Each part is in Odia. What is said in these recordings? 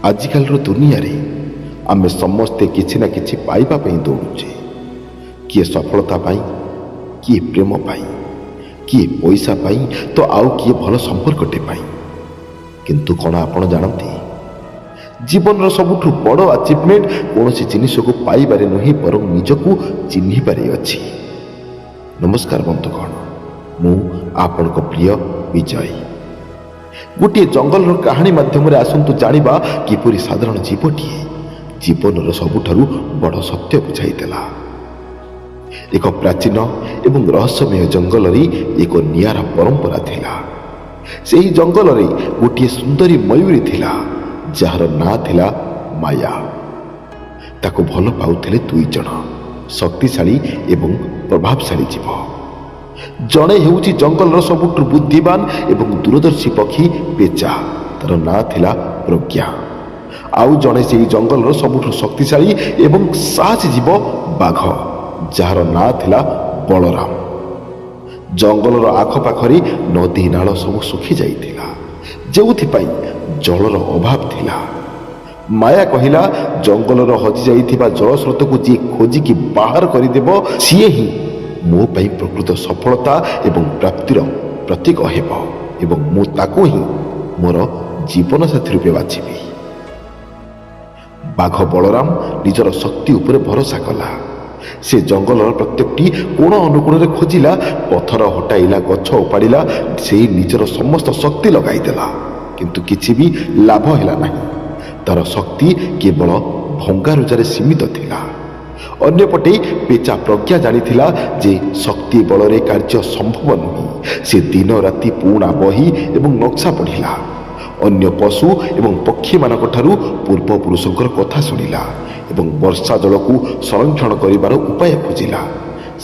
ଆଜିକାଲିର ଦୁନିଆରେ ଆମେ ସମସ୍ତେ କିଛି ନା କିଛି ପାଇବା ପାଇଁ ଦୌଡ଼ୁଛେ। କିଏ ସଫଳତା ପାଇଁ, କିଏ ପ୍ରେମ ପାଇଁ, କିଏ ପଇସା ପାଇଁ, ତ ଆଉ କିଏ ଭଲ ସମ୍ପର୍କଟେ ପାଇଁ। କିନ୍ତୁ କ'ଣ ଆପଣ ଜାଣନ୍ତି, ଜୀବନର ସବୁଠୁ ବଡ଼ ଆଚିଭମେଣ୍ଟ କୌଣସି ଜିନିଷକୁ ପାଇବାରେ ନୁହେଁ, ବରଂ ନିଜକୁ ଚିହ୍ନିବାରେ ଅଛି। ନମସ୍କାର ବନ୍ଧୁଗଣ, ମୁଁ ଆପଣଙ୍କ ପ୍ରିୟ ବିଜୟ। ଗୋଟିଏ ଜଙ୍ଗଲର କାହାଣୀ ମାଧ୍ୟମରେ ଆସନ୍ତୁ ଜାଣିବା କିପରି ସାଧାରଣ ଜୀବଟିଏ ଜୀବନର ସବୁଠାରୁ ବଡ଼ ସତ୍ୟ ବୁଝାଇଦେଲା। ଏକ ପ୍ରାଚୀନ ଏବଂ ରହସ୍ୟମୟ ଜଙ୍ଗଲରେ ଏକ ନିଆରା ପରମ୍ପରା ଥିଲା। ସେହି ଜଙ୍ଗଲରେ ଗୋଟିଏ ସୁନ୍ଦରୀ ମୟୂରୀ ଥିଲା, ଯାହାର ନାଁ ଥିଲା ମାୟା। ତାକୁ ଭଲ ପାଉଥିଲେ ଦୁଇ ଜଣ ଶକ୍ତିଶାଳୀ ଏବଂ ପ୍ରଭାବଶାଳୀ ଜୀବ। ଜଣେ ହେଉଛି ଜଙ୍ଗଲର ସବୁଠୁ ବୁଦ୍ଧିମାନ ଏବଂ ଦୂରଦର୍ଶୀ ପକ୍ଷୀ ପେଚା, ତାର ନାଁ ଥିଲା ପ୍ରଜ୍ଞା। ଆଉ ଜଣେ ସେହି ଜଙ୍ଗଲର ସବୁଠୁ ଶକ୍ତିଶାଳୀ ଏବଂ ସାହସୀ ଜୀବ ବାଘ, ଯାହାର ନାଁ ଥିଲା ବଳରାମ। ଜଙ୍ଗଲର ଆଖପାଖରେ ନଦୀ ନାଳ ସବୁ ଶୁଖି ଯାଇଥିଲା, ଯେଉଁଥିପାଇଁ ଜଳର ଅଭାବ ଥିଲା। ମାୟା କହିଲା, ଜଙ୍ଗଲର ହଜିଯାଇଥିବା ଜଳସ୍ରୋତକୁ ଯିଏ ଖୋଜିକି ବାହାର କରିଦେବ, ସିଏ ହିଁ ମୋ ପାଇଁ ପ୍ରକୃତ ସଫଳତା ଏବଂ ପ୍ରାପ୍ତିର ପ୍ରତୀକ ହେବ, ଏବଂ ମୁଁ ତାକୁ ହିଁ ମୋର ଜୀବନସାଥୀ ରୂପେ ବାଛିବି। ବାଘ ବଳରାମ ନିଜର ଶକ୍ତି ଉପରେ ଭରସା କଲା। ସେ ଜଙ୍ଗଲର ପ୍ରତ୍ୟେକଟି କୋଣ ଅନୁକୋଣରେ ଖୋଜିଲା, ପଥର ହଟାଇଲା, ଗଛ ଉପାଡ଼ିଲା, ସେଇ ନିଜର ସମସ୍ତ ଶକ୍ତି ଲଗାଇଦେଲା, କିନ୍ତୁ କିଛି ବି ଲାଭ ହେଲା ନାହିଁ। ତାର ଶକ୍ତି କେବଳ ଭଙ୍ଗାରୁଜାରେ ସୀମିତ ଥିଲା। ଅନ୍ୟପଟେ ପେଚା ପ୍ରଜ୍ଞା ଜାଣିଥିଲା ଯେ ଶକ୍ତି ବଳରେ କାର୍ଯ୍ୟ ସମ୍ଭବ ନୁହେଁ। ସେ ଦିନ ରାତି ପୁରୁଣା ବହି ଏବଂ ନକ୍ସା ପଢ଼ିଲା, ଅନ୍ୟ ପଶୁ ଏବଂ ପକ୍ଷୀମାନଙ୍କ ଠାରୁ ପୂର୍ବପୁରୁଷଙ୍କର କଥା ଶୁଣିଲା ଏବଂ ବର୍ଷା ଜଳକୁ ସଂରକ୍ଷଣ କରିବାର ଉପାୟ ଖୋଜିଲା।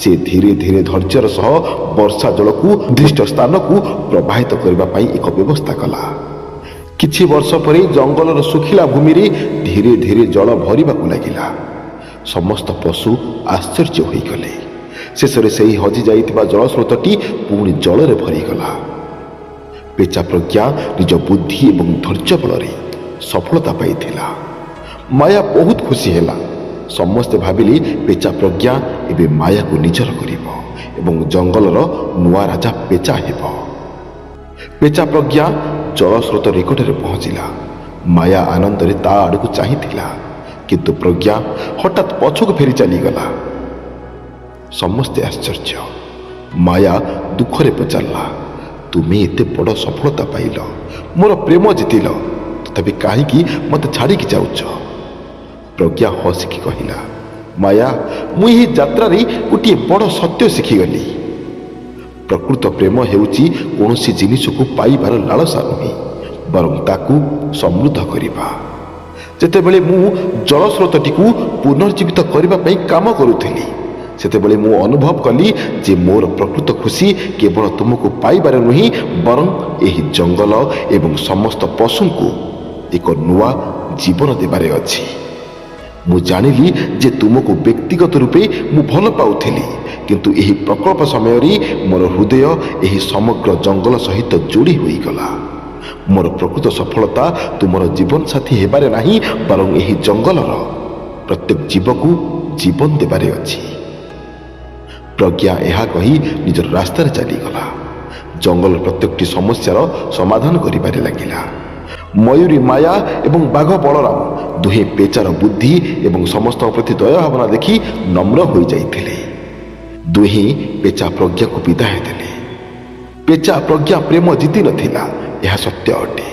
ସେ ଧୀରେ ଧୀରେ ଧୈର୍ଯ୍ୟର ସହ ବର୍ଷା ଜଳକୁ ନିର୍ଦ୍ଦିଷ୍ଟ ସ୍ଥାନକୁ ପ୍ରବାହିତ କରିବା ପାଇଁ ଏକ ବ୍ୟବସ୍ଥା କଲା। କିଛି ବର୍ଷ ପରେ ଜଙ୍ଗଲର ଶୁଖିଲା ଭୂମିରେ ଧୀରେ ଧୀରେ ଜଳ ଭରିବାକୁ ଲାଗିଲା। ସମସ୍ତ ପଶୁ ଆଶ୍ଚର୍ଯ୍ୟ ହୋଇଗଲେ। ଶେଷରେ ସେହି ହଜିଯାଇଥିବା ଜଳସ୍ରୋତଟି ପୁଣି ଜଳରେ ଭରିଗଲା। ପେଚା ପ୍ରଜ୍ଞା ନିଜ ବୁଦ୍ଧି ଏବଂ ଧୈର୍ଯ୍ୟ ବଳରେ ସଫଳତା ପାଇଥିଲା। ମାୟା ବହୁତ ଖୁସି ହେଲା। ସମସ୍ତେ ଭାବିଲେ ପେଚା ପ୍ରଜ୍ଞା ଏବେ ମାୟାକୁ ନିଜର କରିବ ଏବଂ ଜଙ୍ଗଲର ନୂଆ ରାଜା ପେଚା ହେବ। ପେଚା ପ୍ରଜ୍ଞା ଜଳସ୍ରୋତ ନିକଟରେ ପହଞ୍ଚିଲା। ମାୟା ଆନନ୍ଦରେ ତା ଆଡ଼କୁ ଚାହିଁଥିଲା, କିନ୍ତୁ ପ୍ରଜ୍ଞା ହଠାତ୍ ପଛକୁ ଫେରି ଚାଲିଗଲା। ସମସ୍ତେ ଆଶ୍ଚର୍ଯ୍ୟ। ମାୟା ଦୁଃଖରେ ପଚାରିଲା, ତୁମେ ଏତେ ବଡ଼ ସଫଳତା ପାଇଲ, ମୋର ପ୍ରେମ ଜିତିଲ, ତଥାପି କାହିଁକି ମୋତେ ଛାଡ଼ିକି ଯାଉଛ? ପ୍ରଜ୍ଞା ହସିକି କହିଲା, ମାୟା, ମୁଁ ଏହି ଯାତ୍ରାରେ ଗୋଟିଏ ବଡ଼ ସତ୍ୟ ଶିଖିଗଲି। ପ୍ରକୃତ ପ୍ରେମ ହେଉଛି କୌଣସି ଜିନିଷକୁ ପାଇବାର ଲାଳସା ନୁହେଁ, ବରଂ ତାକୁ ସମୃଦ୍ଧ କରିବା। ଯେତେବେଳେ ମୁଁ ଜଳସ୍ରୋତଟିକୁ ପୁନର୍ଜୀବିତ କରିବା ପାଇଁ କାମ କରୁଥିଲି, ସେତେବେଳେ ମୁଁ ଅନୁଭବ କଲି ଯେ ମୋର ପ୍ରକୃତ ଖୁସି କେବଳ ତୁମକୁ ପାଇବାରେ ନୁହେଁ, ବରଂ ଏହି ଜଙ୍ଗଲ ଏବଂ ସମସ୍ତ ପଶୁଙ୍କୁ ଏକ ନୂଆ ଜୀବନ ଦେବାରେ ଅଛି। ମୁଁ ଜାଣିଲି ଯେ ତୁମକୁ ବ୍ୟକ୍ତିଗତ ରୂପେ ମୁଁ ଭଲ ପାଉଥିଲି, କିନ୍ତୁ ଏହି ପ୍ରକଳ୍ପ ସମୟରେ ମୋର ହୃଦୟ ଏହି ସମଗ୍ର ଜଙ୍ଗଲ ସହିତ ଯୋଡ଼ି ହୋଇଗଲା। ମୋର ପ୍ରକୃତ ସଫଳତା ତୁମର ଜୀବନସାଥୀ ହେବାରେ ନାହିଁ, ବରଂ ଏହି ଜଙ୍ଗଲର ପ୍ରତ୍ୟେକ ଜୀବକୁ ଜୀବନ ଦେବାରେ ଅଛି। ପ୍ରଜ୍ଞା ଏହା କହି ନିଜର ରାସ୍ତାରେ ଚାଲିଗଲା। ଜଙ୍ଗଲର ପ୍ରତ୍ୟେକଟି ସମସ୍ୟାର ସମାଧାନ କରିବାରେ ଲାଗିଲା। ମୟୂରୀ ମାୟା ଏବଂ ବାଘ ବଳରାମ ଦୁହେଁ ପେଚାର ବୁଦ୍ଧି ଏବଂ ସମସ୍ତଙ୍କ ପ୍ରତି ଦୟା ଭାବନା ଦେଖି ନମ୍ର ହୋଇଯାଇଥିଲେ। ଦୁହେଁ ପେଚା ପ୍ରଜ୍ଞାକୁ ବିଦାୟ ଦେଲେ। ପେଚା ପ୍ରଜ୍ଞା ପ୍ରେମ ଜିତି ନଥିଲା, ଏହା ସତ୍ୟ ଅଟେ,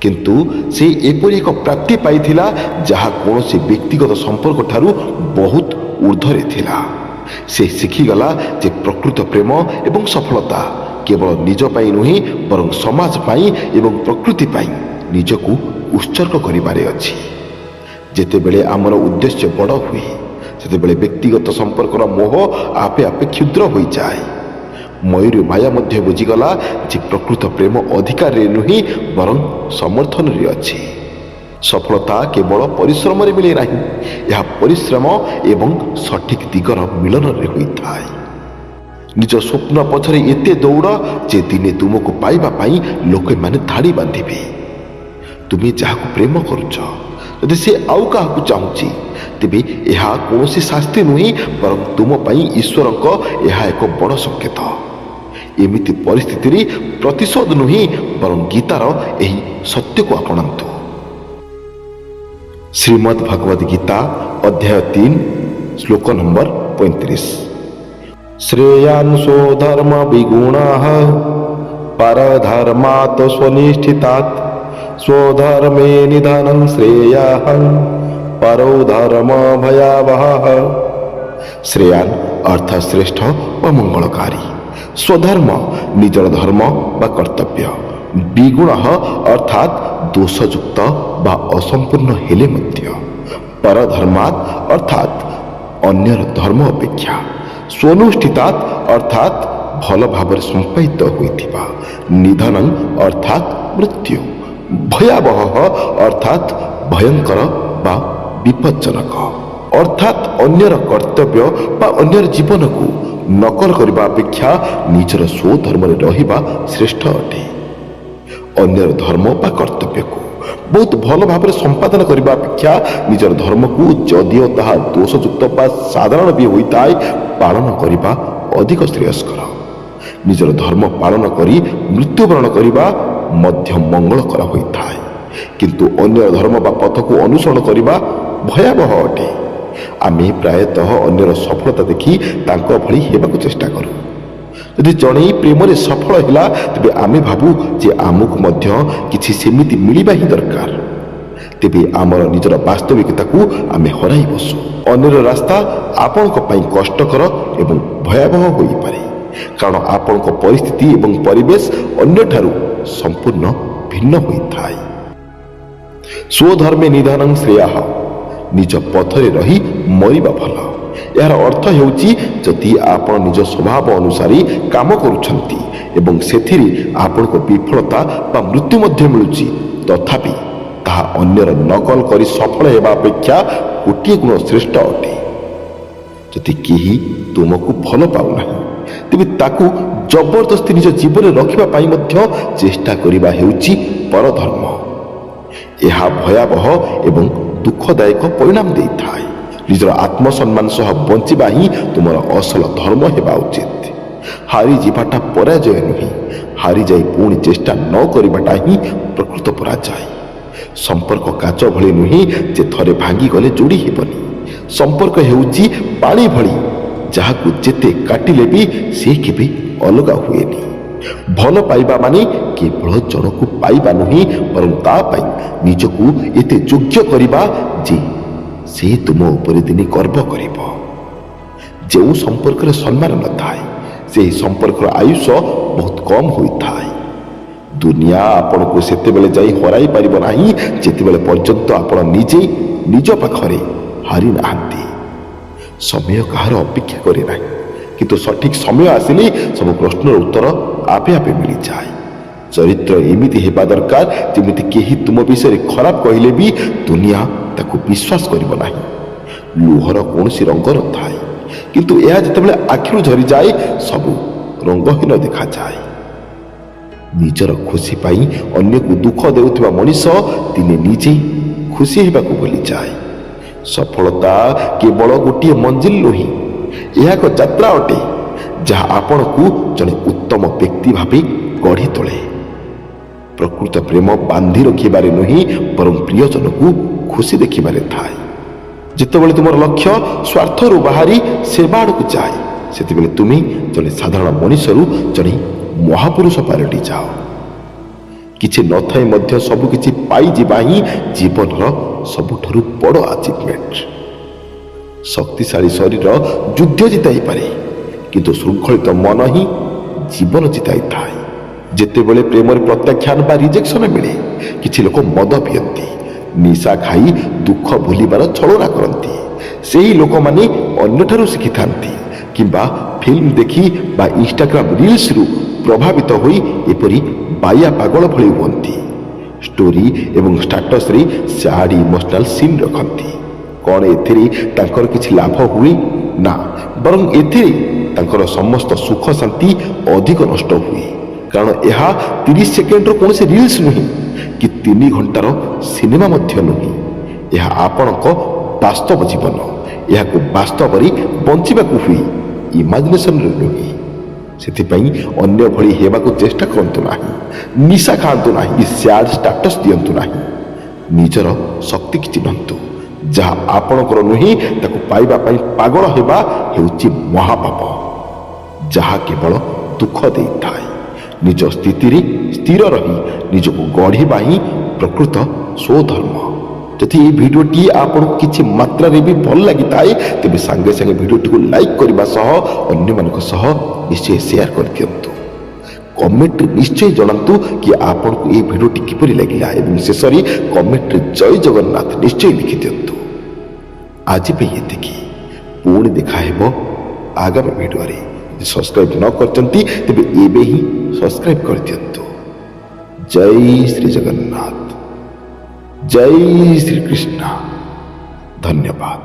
କିନ୍ତୁ ସେ ଏପରି ଏକ ପ୍ରାପ୍ତି ପାଇଥିଲା ଯାହା କୌଣସି ବ୍ୟକ୍ତିଗତ ସମ୍ପର୍କ ଠାରୁ ବହୁତ ଊର୍ଦ୍ଧ୍ୱରେ ଥିଲା। ସେ ଶିଖିଗଲା ଯେ ପ୍ରକୃତ ପ୍ରେମ ଏବଂ ସଫଳତା କେବଳ ନିଜ ପାଇଁ ନୁହେଁ, ବରଂ ସମାଜ ପାଇଁ ଏବଂ ପ୍ରକୃତି ପାଇଁ ନିଜକୁ ଉତ୍ସର୍ଗ କରିବାରେ ଅଛି। ଯେତେବେଳେ ଆମର ଉଦ୍ଦେଶ୍ୟ ବଡ଼ ହୁଏ, ସେତେବେଳେ ବ୍ୟକ୍ତିଗତ ସମ୍ପର୍କର ମୋହ ଆପେ ଆପେ କ୍ଷୁଦ୍ର ହୋଇଯାଏ। ମୟୂରୀ ମାୟା ମଧ୍ୟ ବୁଝିଗଲା ଯେ ପ୍ରକୃତ ପ୍ରେମ ଅଧିକାରରେ ନୁହେଁ, ବରଂ ସମର୍ଥନରେ ଅଛି। ସଫଳତା କେବଳ ପରିଶ୍ରମରେ ମିଳେ ନାହିଁ, ଏହା ପରିଶ୍ରମ ଏବଂ ସଠିକ୍ ଦିଗର ମିଳନରେ ହୋଇଥାଏ। ନିଜ ସ୍ୱପ୍ନ ପଛରେ ଏତେ ଦୌଡ଼ ଯେ ଦିନେ ତୁମକୁ ପାଇବା ପାଇଁ ଲୋକମାନେ ଧାଡ଼ି ବାନ୍ଧିବେ। ତୁମେ ଯାହାକୁ ପ୍ରେମ କରୁଛ ଯଦି ସେ ଆଉ କାହାକୁ ଚାହୁଁଛି ତେବେ ଏହା କୌଣସି ଶାସ୍ତି ନୁହେଁ, ବରଂ ତୁମ ପାଇଁ ଈଶ୍ୱରଙ୍କ ଏହା ଏକ ବଡ଼ ସଂକେତ। ଏମିତି ପରିସ୍ଥିତିରେ ପ୍ରତିଶୋଧ ନୁହେଁ, ବରଂ ଗୀତାର ଏହି ସତ୍ୟକୁ ଆପଣାନ୍ତୁ। ଶ୍ରୀମଦ୍ ଭଗବଦ ଗୀତା ଅଧ୍ୟାୟ 3 ଶ୍ଲୋକ ନମ୍ବର 35। ଶ୍ରେୟାଂସୋ ଧର୍ମ ବିଗୁଣାଃ ପରଧର୍ମାତ୍ ସ୍ୱନିଷ୍ଠିତାତ୍ ସ୍ୱଧର୍ମେ ନିଧନଂ ଶ୍ରେୟଃ ପରୋ ଧର୍ମ ଭୟାବହଃ। ଶ୍ରେୟାନ୍ ଅର୍ଥାତ୍ ଶ୍ରେଷ୍ଠ ବା ମଙ୍ଗଳକାରୀ, ସ୍ୱଧର୍ମ ନିଜର ଧର୍ମ ବା କର୍ତ୍ତବ୍ୟ, ବିଗୁଣଃ ଅର୍ଥାତ୍ ଦୋଷଯୁକ୍ତ ବା ଅସମ୍ପୂର୍ଣ୍ଣ ହେଲେ ମଧ୍ୟ, ପରଧର୍ମାତ୍ ଅର୍ଥାତ୍ ଅନ୍ୟର ଧର୍ମ ଅପେକ୍ଷା, ସ୍ୱନୁଷ୍ଠିତାତ୍ ଅର୍ଥାତ୍ ଭଲ ଭାବରେ ସମ୍ପାଦିତ ହୋଇଥିବା, ନିଧନଂ ଅର୍ଥାତ୍ ମୃତ୍ୟୁ, ଭୟାବହଃ ଅର୍ଥାତ୍ ଭୟଙ୍କର ବା ବିପଜ୍ଜନକ, ଅର୍ଥାତ୍ ଅନ୍ୟର କର୍ତ୍ତବ୍ୟ ବା ଅନ୍ୟର ଜୀବନକୁ ନକଲ କରିବା ଅପେକ୍ଷା ନିଜର ସ୍ୱଧର୍ମରେ ରହିବା ଶ୍ରେଷ୍ଠ ଅଟେ। ଅନ୍ୟର ଧର୍ମ ବା କର୍ତ୍ତବ୍ୟକୁ ବହୁତ ଭଲ ଭାବରେ ସମ୍ପାଦନ କରିବା ଅପେକ୍ଷା ନିଜର ଧର୍ମକୁ, ଯଦିଓ ତାହା ଦୋଷଯୁକ୍ତ ବା ସାଧାରଣ ବି ହୋଇଥାଏ, ପାଳନ କରିବା ଅଧିକ ଶ୍ରେୟସ୍କର। ନିଜର ଧର୍ମ ପାଳନ କରି ମୃତ୍ୟୁବରଣ କରିବା ମଧ୍ୟ ମଙ୍ଗଳକର ହୋଇଥାଏ, କିନ୍ତୁ ଅନ୍ୟର ଧର୍ମ ବା ପଥକୁ ଅନୁସରଣ କରିବା ଭୟାବହ ଅଟେ। ଆମେ ପ୍ରାୟତଃ ଅନ୍ୟର ସଫଳତା ଦେଖି ତାଙ୍କ ଭଳି ହେବାକୁ ଚେଷ୍ଟା କରୁ। ଯଦି ଜଣେ ପ୍ରେମରେ ସଫଳ ହେଲା ତେବେ ଆମେ ଭାବୁ ଯେ ଆମକୁ ମଧ୍ୟ କିଛି ସେମିତି ମିଳିବା ହିଁ ଦରକାର। ତେବେ ଆମର ନିଜର ବାସ୍ତବିକତାକୁ ଆମେ ହରାଇ ବସୁ। ଅନ୍ୟର ରାସ୍ତା ଆପଣଙ୍କ ପାଇଁ କଷ୍ଟକର ଏବଂ ଭୟାବହ ହୋଇପାରେ, କାରଣ ଆପଣଙ୍କ ପରିସ୍ଥିତି ଏବଂ ପରିବେଶ ଅନ୍ୟଠାରୁ ସମ୍ପୂର୍ଣ୍ଣ ଭିନ୍ନ ହୋଇଥାଏ। ସ୍ୱଧର୍ମେ ନିଧନଂ ଶ୍ରେୟଃ, ନିଜ ପଥରେ ରହି ମରିବା ଭଲ। ଏହାର ଅର୍ଥ ହେଉଛି ଯଦି ଆପଣ ନିଜ ସ୍ୱଭାବ ଅନୁସାରେ କାମ କରୁଛନ୍ତି ଏବଂ ସେଥିରେ ଆପଣଙ୍କୁ ବିଫଳତା ବା ମୃତ୍ୟୁ ମଧ୍ୟ ମିଳୁଛି, ତଥାପି ତାହା ଅନ୍ୟର ନକଲ କରି ସଫଳ ହେବା ଅପେକ୍ଷା ଗୋଟିଏ ଗୁଣ ଶ୍ରେଷ୍ଠ ଅଟେ। ଯଦି କେହି ତୁମକୁ ଭଲ ପାଉନାହିଁ ତେବେ ତାକୁ ଜବରଦସ୍ତି ନିଜ ଜୀବନରେ ରଖିବା ପାଇଁ ମଧ୍ୟ ଚେଷ୍ଟା କରିବା ହେଉଛି ପରଧର୍ମ। ଏହା ଭୟାବହ ଏବଂ ଦୁଃଖଦାୟକ ପରିଣାମ ଦେଇଥାଏ। ନିଜର ଆତ୍ମସମ୍ମାନ ସହ ବଞ୍ଚିବା ହିଁ ତୁମର ଅସଲ ଧର୍ମ ହେବା ଉଚିତ। ହାରିଯିବାଟା ପରାଜୟ ନୁହେଁ, ହାରିଯାଇ ପୁଣି ଚେଷ୍ଟା ନ କରିବାଟା ହିଁ ପ୍ରକୃତ ପରାଜୟ। ସମ୍ପର୍କ କାଚ ଭଳି ନୁହେଁ ଯେ ଥରେ ଭାଙ୍ଗିଗଲେ ଯୋଡ଼ି ହେବନି। ସମ୍ପର୍କ ହେଉଛି ପାଣି ଭଳି, ଯାହାକୁ ଯେତେ କାଟିଲେ ବି ସେ କେବେ ଅଲଗା ହୁଏନି। ଭଲ ପାଇବା ମାନେ କେବଳ ଜଣକୁ ପାଇବା ନୁହେଁ, ବରଂ ତା ପାଇଁ ନିଜକୁ ଏତେ ଯୋଗ୍ୟ କରିବା ଯେ ସେ ତୁମ ଉପରେ ଦିନେ ଗର୍ବ କରିବ। ଯେଉଁ ସମ୍ପର୍କରେ ସମ୍ମାନ ନଥାଏ ସେହି ସମ୍ପର୍କର ଆୟୁଷ ବହୁତ କମ୍ ହୋଇଥାଏ। ଦୁନିଆ ଆପଣଙ୍କୁ ସେତେବେଳେ ଯାଇ ହରାଇ ପାରିବ ନାହିଁ ଯେତେବେଳେ ପର୍ଯ୍ୟନ୍ତ ଆପଣ ନିଜେ ନିଜ ପାଖରେ ହାରି ନାହାନ୍ତି। ସମୟ କାହାର ଅପେକ୍ଷା କରେ ନାହିଁ, କିନ୍ତୁ ସଠିକ୍ ସମୟ ଆସିଲେ ସବୁ ପ୍ରଶ୍ନର ଉତ୍ତର ଆପେ ଆପେ ମିଳିଯାଏ। ଚରିତ୍ର ଏମିତି ହେବା ଦରକାର ଯେମିତି କେହି ତୁମ ବିଷୟରେ ଖରାପ କହିଲେ ବି ଦୁନିଆ ତାକୁ ବିଶ୍ୱାସ କରିବ ନାହିଁ। ଲୁହର କୌଣସି ରଙ୍ଗ ନଥାଏ, କିନ୍ତୁ ଏହା ଯେତେବେଳେ ଆଖିରୁ ଝରିଯାଏ ସବୁ ରଙ୍ଗହୀନ ଦେଖାଯାଏ। ନିଜର ଖୁସି ପାଇଁ ଅନ୍ୟକୁ ଦୁଃଖ ଦେଉଥିବା ମଣିଷ ଦିନେ ନିଜେ ଖୁସି ହେବାକୁ ଭୁଲିଯାଏ। ସଫଳତା କେବଳ ଗୋଟିଏ ମଞ୍ଜିଲ ନୁହେଁ, ଏହା ଏକ ଯାତ୍ରା ଅଟେ ଯାହା ଆପଣଙ୍କୁ ଜଣେ ଉତ୍ତମ ବ୍ୟକ୍ତି ଭାବେ ଗଢ଼ି ତୋଳେ। ପ୍ରକୃତ ପ୍ରେମ ବାନ୍ଧି ରଖିବାରେ ନୁହେଁ, ବରଂ ପ୍ରିୟଜନକୁ ଖୁସି ଦେଖିବାରେ ଥାଏ। ଯେତେବେଳେ ତୁମର ଲକ୍ଷ୍ୟ ସ୍ୱାର୍ଥରୁ ବାହାରି ସେବା ଆଡ଼କୁ ଯାଏ, ସେତେବେଳେ ତୁମେ ଜଣେ ସାଧାରଣ ମଣିଷରୁ ଜଣେ ମହାପୁରୁଷ ପାଲଟି ଯାଅ। କିଛି ନଥାଇ ମଧ୍ୟ ସବୁକିଛି ପାଇଯିବା ହିଁ ଜୀବନର ସବୁଠାରୁ ବଡ଼ ଆଚିଭମେଣ୍ଟ। ଶକ୍ତିଶାଳୀ ଶରୀର ଯୁଦ୍ଧ ଜିତାଇପାରେ, କିନ୍ତୁ ଶୃଙ୍ଖଳିତ ମନ ହିଁ ଜୀବନ ଜିତାଇଥାଏ। ଯେତେବେଳେ ପ୍ରେମରେ ପ୍ରତ୍ୟାଖ୍ୟାନ ବା ରିଜେକ୍ସନ ମିଳେ, କିଛି ଲୋକ ମଦ ପିଅନ୍ତି, ନିଶା ଖାଇ ଦୁଃଖ ଭୁଲିବାର ଛଳନା କରନ୍ତି। ସେହି ଲୋକମାନେ ଅନ୍ୟଠାରୁ ଶିଖିଥାନ୍ତି କିମ୍ବା ଫିଲ୍ମ ଦେଖି ବା ଇନଷ୍ଟାଗ୍ରାମ ରିଲ୍ସରୁ ପ୍ରଭାବିତ ହୋଇ ଏପରି ବାୟା ପାଗଳ ଭଳି ହୁଅନ୍ତି। ଷ୍ଟୋରି ଏବଂ ଷ୍ଟାଟସରେ ସ୍ୟାଡ୍ ଇମୋସନାଲ ସିନ୍ ରଖନ୍ତି। କ'ଣ ଏଥିରେ ତାଙ୍କର କିଛି ଲାଭ ହୁଏ? ନା, ବରଂ ଏଥିରେ ତାଙ୍କର ସମସ୍ତ ସୁଖ ଶାନ୍ତି ଅଧିକ ନଷ୍ଟ ହୁଏ, କାରଣ ଏହା 30 ସେକେଣ୍ଡର କୌଣସି ରିଲ୍ସ ନୁହେଁ, କି 3 ଘଣ୍ଟାର ସିନେମା ମଧ୍ୟ ନୁହେଁ। ଏହା ଆପଣଙ୍କ ବାସ୍ତବ ଜୀବନ। ଏହାକୁ ବାସ୍ତବରେ ବଞ୍ଚିବାକୁ ହୁଏ, ଇମାଜିନେସନରେ ନୁହେଁ। ସେଥିପାଇଁ ଅନ୍ୟ ଭଳି ହେବାକୁ ଚେଷ୍ଟା କରନ୍ତୁ ନାହିଁ। ନିଶା ଖାଆନ୍ତୁ ନାହିଁ, ସ୍ୟାଡ୍ ଷ୍ଟାଟସ୍ ଦିଅନ୍ତୁ ନାହିଁ। ନିଜର ଶକ୍ତିକି ଚିହ୍ନନ୍ତୁ। ଯାହା ଆପଣଙ୍କର ନୁହେଁ ତାକୁ ପାଇବା ପାଇଁ ପାଗଳ ହେବା ହେଉଛି ମହାପାପ, ଯାହା କେବଳ ଦୁଃଖ ଦେଇଥାଏ। ନିଜ ସ୍ଥିତିରେ ସ୍ଥିର ରହି ନିଜକୁ ଗଢ଼ିବା ହିଁ ପ୍ରକୃତ ସ୍ୱଧର୍ମ। ଯଦି ଏହି ଭିଡ଼ିଓଟି ଆପଣଙ୍କୁ କିଛି ମାତ୍ରାରେ ବି ଭଲ ଲାଗିଥାଏ ତେବେ ସାଙ୍ଗେ ସାଙ୍ଗେ ଭିଡ଼ିଓଟିକୁ ଲାଇକ୍ କରିବା ସହ ଅନ୍ୟମାନଙ୍କ ସହ ନିଶ୍ଚୟ ସେୟାର କରିଦିଅନ୍ତୁ। କମେଣ୍ଟରେ ନିଶ୍ଚୟ ଜଣାନ୍ତୁ କି ଆପଣଙ୍କୁ ଏହି ଭିଡ଼ିଓଟି କିପରି ଲାଗିଲା ଏବଂ ଶେଷରେ କମେଣ୍ଟରେ ଜୟ ଜଗନ୍ନାଥ ନିଶ୍ଚୟ ଲେଖିଦିଅନ୍ତୁ। ଆଜି ପାଇଁ ଏତିକି। ପୁଣି ଦେଖା ହେବ ଆଗାମୀ ଭିଡ଼ିଓରେ। ଯଦି ସବସ୍କ୍ରାଇବ୍ ନ କରିଛନ୍ତି ତେବେ ଏବେ ହିଁ ସବସ୍କ୍ରାଇବ୍ କରିଦିଅନ୍ତୁ। ଜୟ ଶ୍ରୀ ଜଗନ୍ନାଥ, ଜୟ ଶ୍ରୀ କୃଷ୍ଣ। ଧନ୍ୟବାଦ।